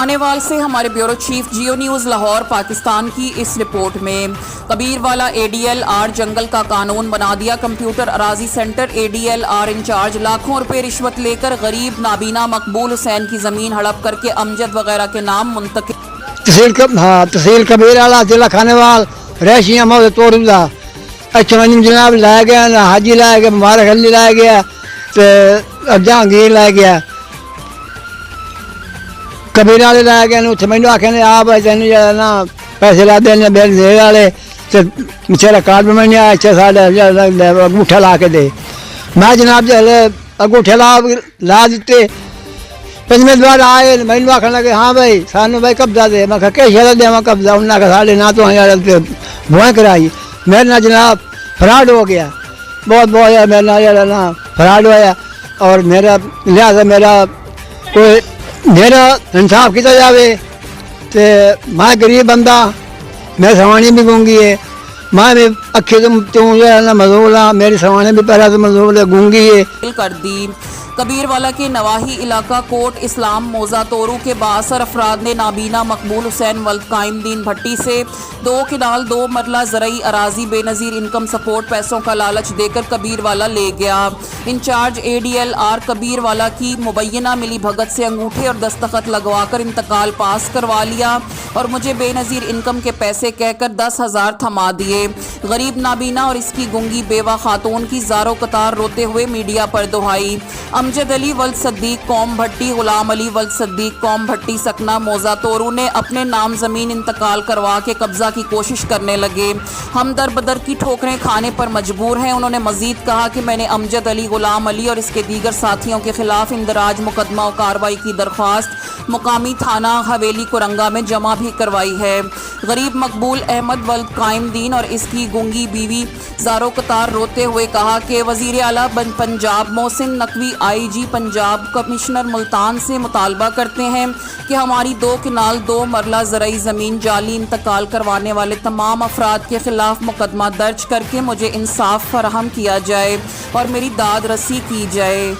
खानेवाल से हमारे bureau chief जियो news Lahore Pakistan की इस रिपोर्ट में। कबीरवाला ADLR जंगल का कानून बना दिया। कंप्यूटर अराजी सेंटर ADLR इंचार्ज लाखों रुपए रिश्वत लेकर गरीब नाबीना मकबूल हुसैन की जमीन हड़प करके अमजद वगैरह के नाम मुंतकिल। तहसील कबीरवाला जिला खानेवाल रैशिया मौत तोरुदा अच्छा जनाब लाया गया ना, हाजी लाया गया, मुबारक अली लाया गया, जहांगीर लाया गया, कबीर वाले लाया गया। उत्थे मैनू आखे ने आप तेन ना पैसे ला देने देर वाले मेरा कार्ड भी मैंने अच्छा साढ़े अंगूठा ला के दे। मैं जनाब जल्द अंगूठे ला दिते। पंजवें द्वार आए मैनू आखन लगे हाँ भाई सानू भाई कब्जा दे। मैं किस शहर देव कब्जा? उन्हें आखा साढ़े ना तो बुआ कराई। मेरे ना जनाब फ्रॉड हो गया, बहुत बहुत मेरे ना फ्रॉड होया और मेरा लिहाजा मेरा कोई मेरा इंसाफ किया जाए। तो मैं गरीब बंदा, मैं सवानी भी गूंगी है, मैं भी अखी तो ना मजबूल हाँ, मेरी सवानी भी पहला तो मजबूल है, गूंगी है कर दी। कबीरवाला के नवाही इलाका कोट इस्लाम मोजा तोरू के बासर अफराद ने नाबीना मकबूल हुसैन वल्द कायमदीन भट्टी से 2 किनाल 2 मरला ज़रई अराजी बेनज़ीर इनकम सपोर्ट पैसों का लालच देकर कबीरवाला ले गया। इंचार्ज ADLR कबीरवाला की मुबैना मिली भगत से अंगूठे और दस्तखत लगवाकर इंतकाल पास करवा लिया और मुझे बेनज़ीर इनकम के पैसे कहकर 10,000 थमा दिए। गरीब नाबीना और इसकी गुंगी बेवा खातून की ज़ारो कतार रोते हुए मीडिया पर दुहाई। अमजद अली वल्द सद्दीक कौम भट्टी, गुलाम अली वल्द सद्दीक कौम भट्टी सकना मोजा तोरू ने अपने नाम ज़मीन इंतकाल करवा के कब्जा की कोशिश करने लगे। हम दर बदर की ठोकरें खाने पर मजबूर हैं। उन्होंने मजीद कहा कि मैंने अमजद अली, गुलाम अली और इसके दीगर साथियों के खिलाफ इंदराज मुकदमा और कार्रवाई की दरख्वास्त मुकामी थाना हवेली कुरंगा में जमा भी करवाई है। गरीब मकबूल अहमद वल्द कायमदीन और इसकी गुंगी बीवी ज़ारो कतार रोते हुए कहा कि वज़ीर आला पंजाब मोहसिन नकवी IG पंजाब कमिश्नर मुल्तान से मुतालबा करते हैं कि हमारी 2 किनाल 2 मरला ज़रई ज़मीन जाली इंतकाल करवाने वाले तमाम अफराद के ख़िलाफ़ मुकदमा दर्ज करके मुझे इंसाफ फराहम किया जाए और मेरी दाद रसी की जाए।